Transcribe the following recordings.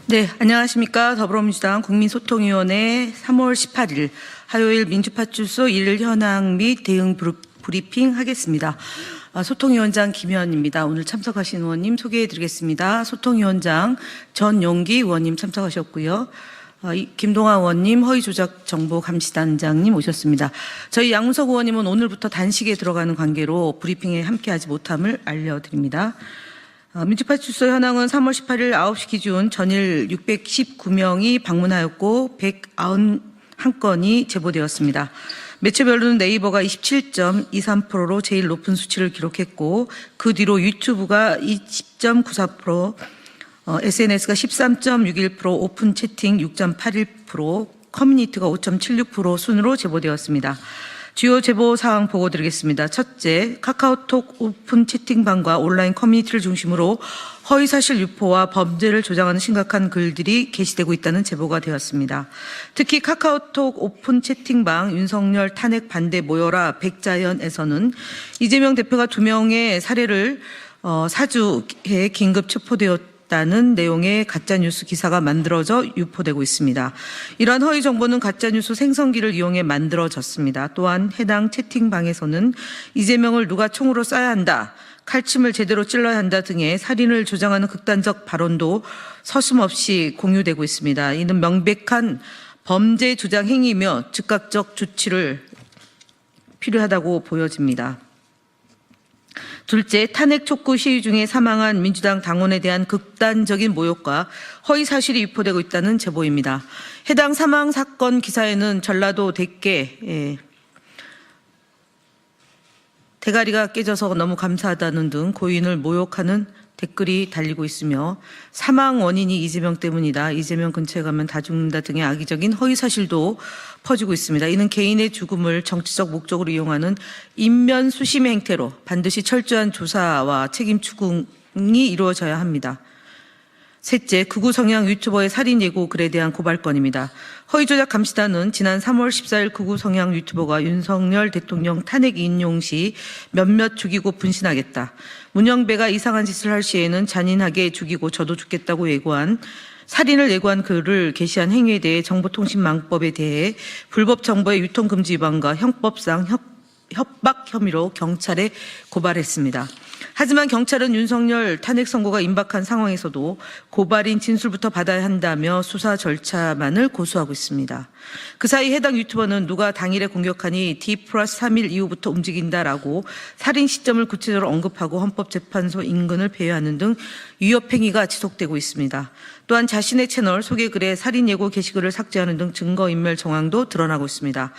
네, 안녕하십니까. 더불어민주당 국민소통위원회 3월 18일 화요일 민주파출소 일 현황 및 대응 브리핑 하겠습니다. 소통위원장 김현입니다. 오늘 참석하신 의원님 소개해드리겠습니다. 소통위원장 전용기 의원님 참석하셨고요. 김동아 의원님 허위조작정보감시단장님 오셨습니다. 저희 양문석 의원님은 오늘부터 단식에 들어가는 관계로 브리핑에 함께하지 못함을 알려드립니다. 민주파출소 현황은 3월 18일 9시 기준 전일 619명이 방문하였고 191건이 제보되었습니다. 매체별로는 네이버가 27.23%로 제일 높은 수치를 기록했고 그 뒤로 유튜브가 20.94%, SNS가 13.61%, 오픈 채팅 6.81%, 커뮤니티가 5.76% 순으로 제보되었습니다. 주요 제보 사항 보고 드리겠습니다. 첫째, 카카오톡 오픈 채팅방과 온라인 커뮤니티를 중심으로 허위사실 유포와 범죄를 조장하는 심각한 글들이 게시되고 있다는 제보가 되었습니다. 특히 카카오톡 오픈 채팅방 윤석열 탄핵 반대 모여라 백자연에서는 이재명 대표가 2명의 사례를 사주에 긴급 체포되었다는 내용의 가짜뉴스 기사가 만들어져 유포되고 있습니다. 이러한 허위 정보는 가짜뉴스 생성기를 이용해 만들어졌습니다. 또한 해당 채팅방에서는 이재명을 누가 총으로 쏴야 한다, 칼침을 제대로 찔러야 한다 등의 살인을 조장하는 극단적 발언도 서슴없이 공유되고 있습니다. 이는 명백한 범죄 조장 행위이며 즉각적 조치를 필요하다고 보여집니다. 둘째, 탄핵 촉구 시위 중에 사망한 민주당 당원에 대한 극단적인 모욕과 허위 사실이 유포되고 있다는 제보입니다. 해당 사망 사건 기사에는 전라도 대개 대가리가 깨져서 너무 감사하다는 등 고인을 모욕하는 댓글이 달리고 있으며 사망 원인이 이재명 때문이다, 이재명 근처에 가면 다 죽는다 등의 악의적인 허위 사실도 퍼지고 있습니다. 이는 개인의 죽음을 정치적 목적으로 이용하는 인면 수심의 행태로 반드시 철저한 조사와 책임 추궁이 이루어져야 합니다. 셋째, 극우 성향 유튜버의 살인 예고 글에 대한 고발건입니다. 허위조작 감시단은 지난 3월 14일 극우 성향 유튜버가 윤석열 대통령 탄핵 인용 시 몇몇 죽이고 분신하겠다, 문영배가 이상한 짓을 할 시에는 잔인하게 죽이고 저도 죽겠다고 예고한 살인을 예고한 글을 게시한 행위에 대해 정보통신망법에 대해 불법 정보의 유통금지 위반과 형법상 협박 혐의로 경찰에 고발했습니다. 하지만 경찰은 윤석열 탄핵 선고가 임박한 상황에서도 고발인 진술부터 받아야 한다며 수사 절차만을 고수하고 있습니다. 그 사이 해당 유튜버는 누가 당일에 공격하니 D+3일 이후부터 움직인다라고 살인 시점을 구체적으로 언급하고 헌법재판소 인근을 배회하는 등 위협행위가 지속되고 있습니다. 또한 자신의 채널 소개글에 살인 예고 게시글을 삭제하는 등 증거인멸 정황도 드러나고 있습니다.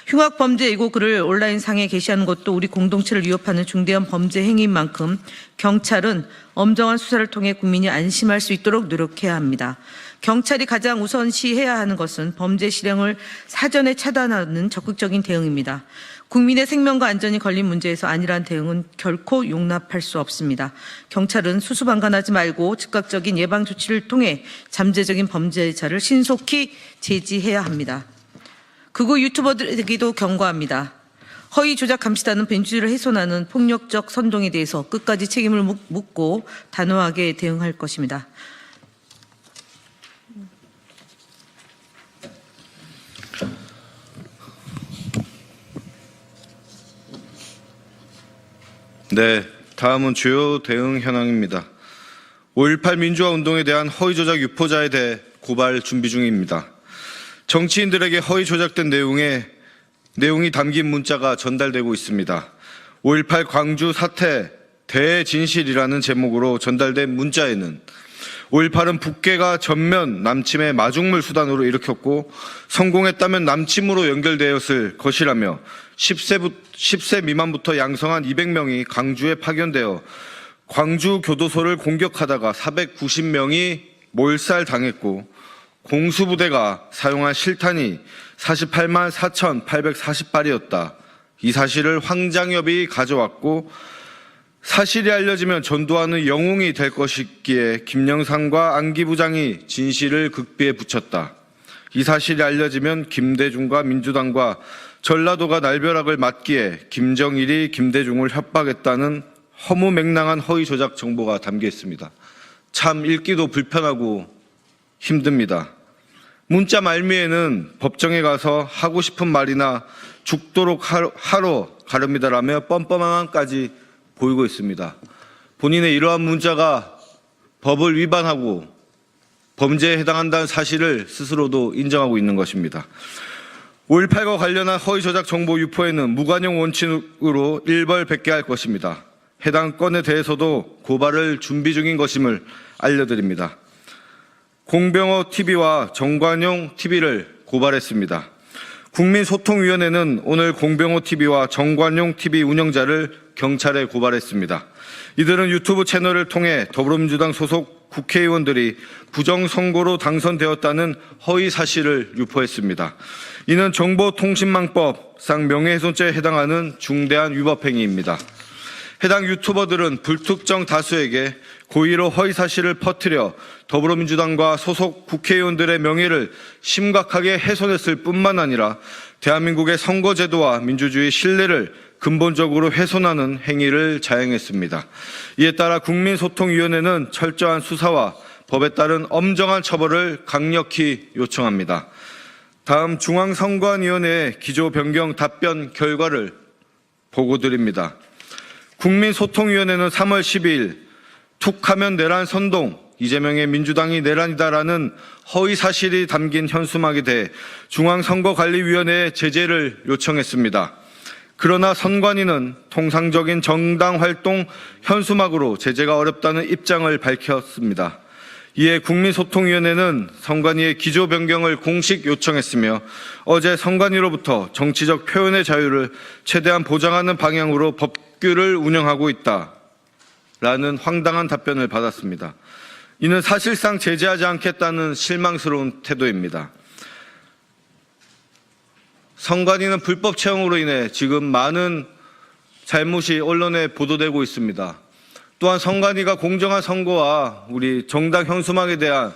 흉악범죄 예고 글을 온라인상에 게시하는 것도 우리 공동체를 위협하는 중대한 범죄 행위인 만큼 경찰은 엄정한 수사를 통해 국민이 안심할 수 있도록 노력해야 합니다. 경찰이 가장 우선시해야 하는 것은 범죄 실행을 사전에 차단하는 적극적인 대응입니다. 국민의 생명과 안전이 걸린 문제에서 안일한 대응은 결코 용납할 수 없습니다. 경찰은 수수방관하지 말고 즉각적인 예방 조치를 통해 잠재적인 범죄자를 신속히 제지해야 합니다. 극우 유튜버들에게도 경고합니다. 허위 조작 감시단은 민주주의를 훼손하는 폭력적 선동에 대해서 끝까지 책임을 묻고 단호하게 대응할 것입니다. 네, 다음은 주요 대응 현황입니다. 5.18 민주화 운동에 대한 허위 조작 유포자에 대해 고발 준비 중입니다. 정치인들에게 허위 조작된 내용이 담긴 문자가 전달되고 있습니다. 5.18 광주 사태 대진실이라는 제목으로 전달된 문자에는 5.18은 북괴가 전면 남침의 마중물 수단으로 일으켰고 성공했다면 남침으로 연결되었을 것이라며 10세 미만부터 양성한 200명이 광주에 파견되어 광주 교도소를 공격하다가 490명이 몰살당했고 공수부대가 사용한 실탄이 48만 4,840발이었다. 이 사실을 황장엽이 가져왔고 사실이 알려지면 전두환의 영웅이 될 것이기에 김영삼과 안기 부장이 진실을 극비에 붙였다. 이 사실이 알려지면 김대중과 민주당과 전라도가 날벼락을 맞기에 김정일이 김대중을 협박했다는 허무맹랑한 허위 조작 정보가 담겨 있습니다. 참 읽기도 불편하고 힘듭니다. 문자 말미에는 법정에 가서 하고 싶은 말이나 죽도록 하러 가렵니다라며 뻔뻔함까지 보이고 있습니다. 본인의 이러한 문자가 법을 위반하고 범죄에 해당한다는 사실을 스스로도 인정하고 있는 것입니다. 5.18과 관련한 허위 조작 정보 유포에는 무관용 원칙으로 일벌백계할 것입니다. 해당 건에 대해서도 고발을 준비 중인 것임을 알려드립니다. 공병호 TV와 정관용 TV를 고발했습니다. 국민소통위원회는 오늘 공병호 TV와 정관용 TV 운영자를 경찰에 고발했습니다. 이들은 유튜브 채널을 통해 더불어민주당 소속 국회의원들이 부정선거로 당선되었다는 허위 사실을 유포했습니다. 이는 정보통신망법상 명예훼손죄에 해당하는 중대한 위법 행위입니다. 해당 유튜버들은 불특정 다수에게 고의로 허위 사실을 퍼뜨려 더불어민주당과 소속 국회의원들의 명예를 심각하게 훼손했을 뿐만 아니라 대한민국의 선거제도와 민주주의 신뢰를 근본적으로 훼손하는 행위를 자행했습니다. 이에 따라 국민소통위원회는 철저한 수사와 법에 따른 엄정한 처벌을 강력히 요청합니다. 다음 중앙선관위원회의 기조 변경 답변 결과를 보고드립니다. 국민소통위원회는 3월 12일 툭하면 내란 선동, 이재명의 민주당이 내란이다라는 허위 사실이 담긴 현수막에 대해 중앙선거관리위원회에 제재를 요청했습니다. 그러나 선관위는 통상적인 정당 활동 현수막으로 제재가 어렵다는 입장을 밝혔습니다. 이에 국민소통위원회는 선관위의 기조 변경을 공식 요청했으며 어제 선관위로부터 정치적 표현의 자유를 최대한 보장하는 방향으로 법규를 운영하고 있다라는 황당한 답변을 받았습니다. 이는 사실상 제재하지 않겠다는 실망스러운 태도입니다. 선관위는 불법 채용으로 인해 지금 많은 잘못이 언론에 보도되고 있습니다. 또한 선관위가 공정한 선거와 우리 정당 현수막에 대한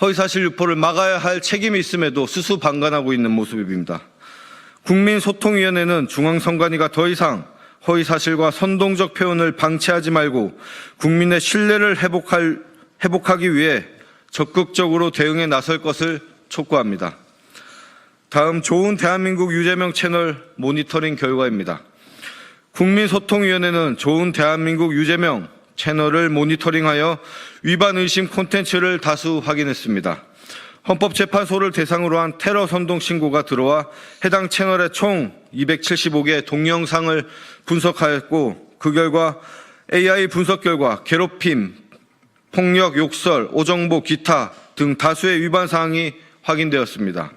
허위사실 유포를 막아야 할 책임이 있음에도 수수방관하고 있는 모습입니다. 국민소통위원회는 중앙선관위가 더 이상 허위사실과 선동적 표현을 방치하지 말고 국민의 신뢰를 회복하기 위해 적극적으로 대응에 나설 것을 촉구합니다. 다음 좋은 대한민국 유재명 채널 모니터링 결과입니다. 국민소통위원회는 좋은 대한민국 유재명 채널을 모니터링하여 위반 의심 콘텐츠를 다수 확인했습니다. 헌법재판소를 대상으로 한 테러 선동 신고가 들어와 해당 채널의 총 275개의 동영상을 분석하였고 그 결과 AI 분석 결과 괴롭힘, 폭력, 욕설, 오정보, 기타 등 다수의 위반 사항이 확인되었습니다.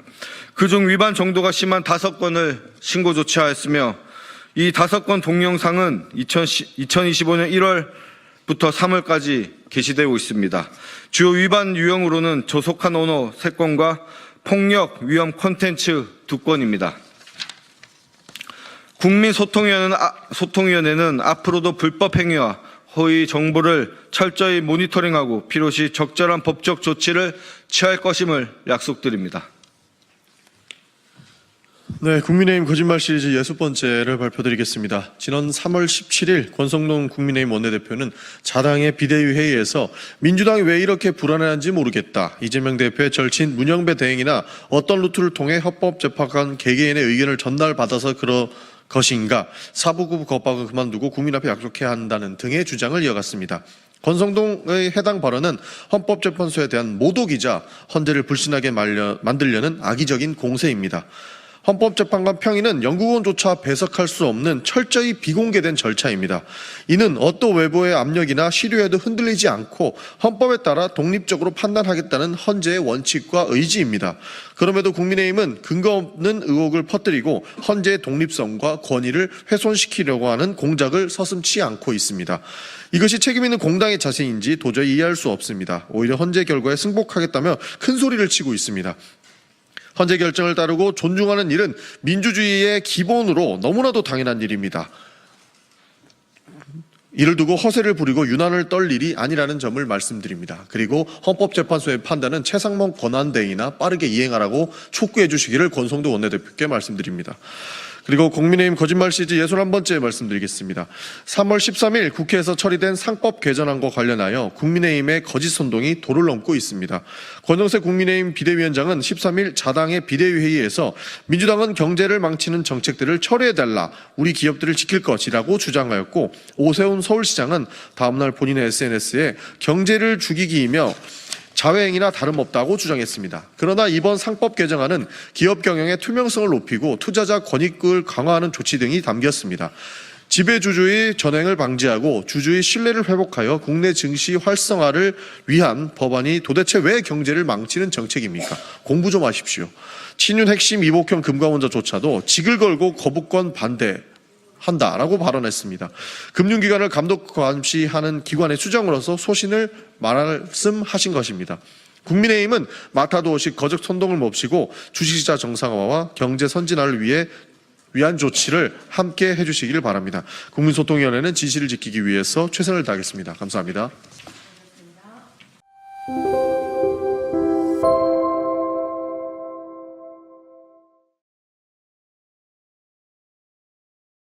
그중 위반 정도가 심한 5건을 신고 조치하였으며 이 5건 동영상은 2025년 1월부터 3월까지 게시되고 있습니다. 주요 위반 유형으로는 조속한 언어 3건과 폭력, 위험 콘텐츠 2건입니다. 국민소통위원회는 앞으로도 불법 행위와 허위 정보를 철저히 모니터링하고 필요시 적절한 법적 조치를 취할 것임을 약속드립니다. 네, 국민의힘 거짓말 시리즈 60번째를 발표드리겠습니다. 지난 3월 17일 권성동 국민의힘 원내대표는 자당의 비대위 회의에서 민주당이 왜 이렇게 불안해하는지 모르겠다. 이재명 대표의 절친 문영배 대행이나 어떤 루트를 통해 헌법재판관 개개인의 의견을 전달받아서 그럴 것인가. 사부급 겁박을 그만두고 국민 앞에 약속해야 한다는 등의 주장을 이어갔습니다. 권성동의 해당 발언은 헌법재판소에 대한 모독이자 헌재를 불신하게 만들려는 악의적인 공세입니다. 헌법재판관 평의는 연구원조차 배석할 수 없는 철저히 비공개된 절차입니다. 이는 어떤 외부의 압력이나 시류에도 흔들리지 않고 헌법에 따라 독립적으로 판단하겠다는 헌재의 원칙과 의지입니다. 그럼에도 국민의힘은 근거 없는 의혹을 퍼뜨리고 헌재의 독립성과 권위를 훼손시키려고 하는 공작을 서슴지 않고 있습니다. 이것이 책임있는 공당의 자세인지 도저히 이해할 수 없습니다. 오히려 헌재 결과에 승복하겠다며 큰 소리를 치고 있습니다. 헌재 결정을 따르고 존중하는 일은 민주주의의 기본으로 너무나도 당연한 일입니다. 이를 두고 허세를 부리고 유난을 떨 일이 아니라는 점을 말씀드립니다. 그리고 헌법재판소의 판단은 최상목 권한대행이나 빠르게 이행하라고 촉구해 주시기를 권성도 원내대표께 말씀드립니다. 그리고 국민의힘 거짓말 시리즈 61번째 말씀드리겠습니다. 3월 13일 국회에서 처리된 상법 개정안과 관련하여 국민의힘의 거짓 선동이 도를 넘고 있습니다. 권영세 국민의힘 비대위원장은 13일 자당의 비대위 회의에서 민주당은 경제를 망치는 정책들을 철회해달라, 우리 기업들을 지킬 것이라고 주장하였고, 오세훈 서울시장은 다음날 본인의 SNS에 경제를 죽이기이며 자회행위나 다름없다고 주장했습니다. 그러나 이번 상법 개정안은 기업 경영의 투명성을 높이고 투자자 권익을 강화하는 조치 등이 담겼습니다. 지배주주의 전횡을 방지하고 주주의 신뢰를 회복하여 국내 증시 활성화를 위한 법안이 도대체 왜 경제를 망치는 정책입니까? 공부 좀 하십시오. 친윤 핵심 이복형 금감원자조차도 직을 걸고 거부권 반대한다라고 발언했습니다. 금융기관을 감독 감시하는 기관의 수장으로서 소신을 말씀하신 것입니다. 국민의힘은 마타도식 거짓 선동을 멈추고 주식시장 정상화와 경제 선진화를 위한 조치를 함께 해주시기를 바랍니다. 국민소통위원회는 진실을 지키기 위해서 최선을 다하겠습니다. 감사합니다.